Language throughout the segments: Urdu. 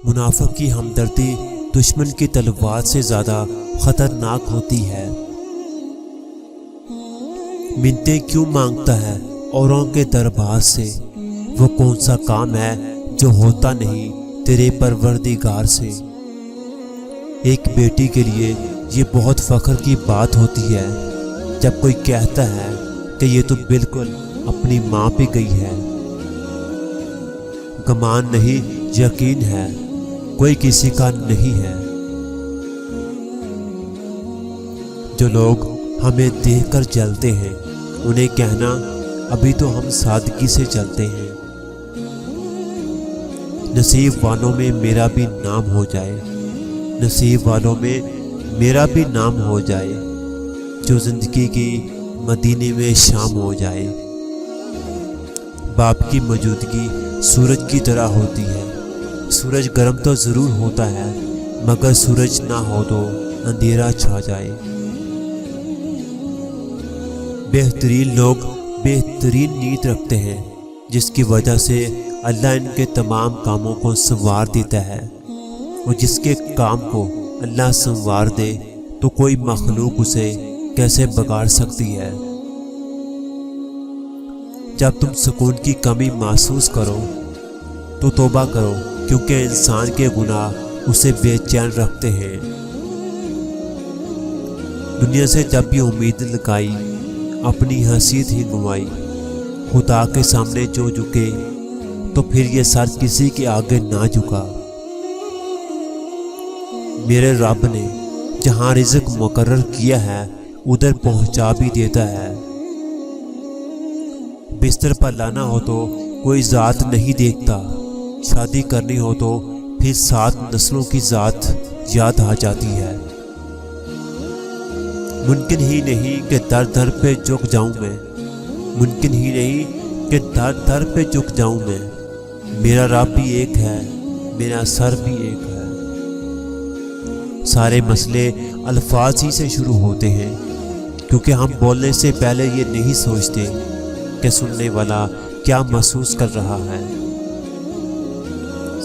منافق کی ہمدردی دشمن کی تلوار سے زیادہ خطرناک ہوتی ہے۔ منتیں کیوں مانگتا ہے اوروں کے دربار سے؟ وہ کون سا کام ہے جو ہوتا نہیں تیرے پروردگار سے؟ ایک بیٹی کے لیے یہ بہت فخر کی بات ہوتی ہے جب کوئی کہتا ہے کہ یہ تو بالکل اپنی ماں پہ گئی ہے۔ گمان نہیں، یقین ہے، کوئی کسی کا نہیں ہے۔ جو لوگ ہمیں دیکھ کر جلتے ہیں انہیں کہنا ابھی تو ہم سادگی سے چلتے ہیں۔ نصیب والوں میں میرا بھی نام ہو جائے، نصیب والوں میں میرا بھی نام ہو جائے، جو زندگی کی مدینے میں شام ہو جائے۔ باپ کی موجودگی سورج کی طرح ہوتی ہے۔ سورج گرم تو ضرور ہوتا ہے مگر سورج نہ ہو تو اندھیرا چھا جائے۔ بہترین لوگ بہترین نیت رکھتے ہیں جس کی وجہ سے اللہ ان کے تمام کاموں کو سنوار دیتا ہے، اور جس کے کام کو اللہ سنوار دے تو کوئی مخلوق اسے کیسے بگاڑ سکتی ہے۔ جب تم سکون کی کمی محسوس کرو تو توبہ کرو، کیونکہ انسان کے گناہ اسے بے چین رکھتے ہیں۔ دنیا سے جب بھی امید لگائی اپنی حیثیت ہی گنوائی، خدا کے سامنے جو جھکے تو پھر یہ سر کسی کے آگے نہ جھکا۔ میرے رب نے جہاں رزق مقرر کیا ہے ادھر پہنچا بھی دیتا ہے۔ بستر پر لانا ہو تو کوئی ذات نہیں دیکھتا، شادی کرنی ہو تو پھر 7 نسلوں کی ذات یاد آ جاتی ہے۔ ممکن ہی نہیں کہ در در پہ جھک جاؤں میں، ممکن ہی نہیں کہ در در پہ جھک جاؤں میں۔ میرا رب بھی ایک ہے، میرا سر بھی ایک ہے۔ سارے مسئلے الفاظ ہی سے شروع ہوتے ہیں، کیونکہ ہم بولنے سے پہلے یہ نہیں سوچتے کہ سننے والا کیا محسوس کر رہا ہے۔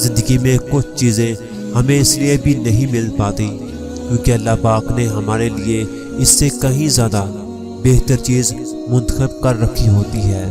زندگی میں کچھ چیزیں ہمیں اس لیے بھی نہیں مل پاتی کیونکہ اللہ پاک نے ہمارے لیے اس سے کہیں زیادہ بہتر چیز منتخب کر رکھی ہوتی ہے۔